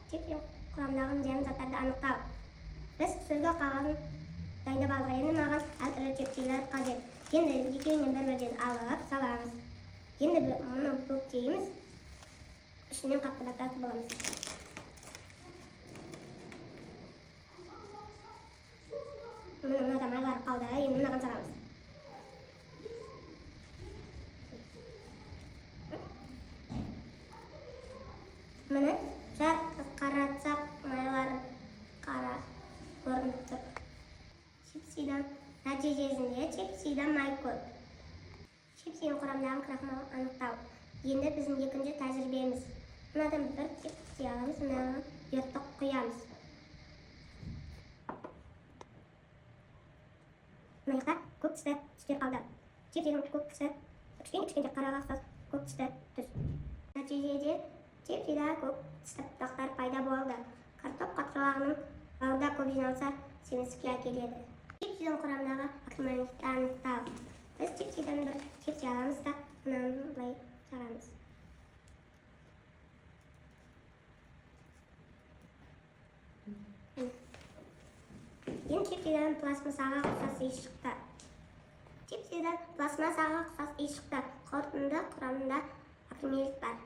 Типтің құрамындағы зиянды заттарды анықтау. Біз сөзге қағазын дайындап алдық. Енді маған әртүрлі типтеулер қажет. Енді екеуінен бір-бірден алып саламыз. Енді мұны бүктейміз. Ішінен қаттырататын боламыз. Мына майлар қалды. Енді мынаған саламыз. Міне қаратсақ майлар қара көрініп тұр. Чипсидан нәтижесінде чипсидан май көп. Чипсидің құрамындағы крахмал анықтау. Енді біздің екінші тәжірибеміз. Мынадан бір чипси аламыз, мынадан йогурт құямыз. Мына көк түсті түстер қалды. Чипсидің көк түсі, кішкентай қара ұқсас көк түсті түс. Нәтижеде чипсида көк түсті бұтақтар пайда болды. Картоп қатқылағының бауырда көп жиналса семіздікке әкеледі. Чипсидің құрамындағы аккумулятивті анықтау. Біз чипсидан бір чипси аламыз да мынаны былай жағамыз. Енді чипсидан пластмассаға ұқсас иіс шықты. Чипсидан пластмассаға ұқсас иіс шықты. Қорытынды құрамында аккумулятив бар.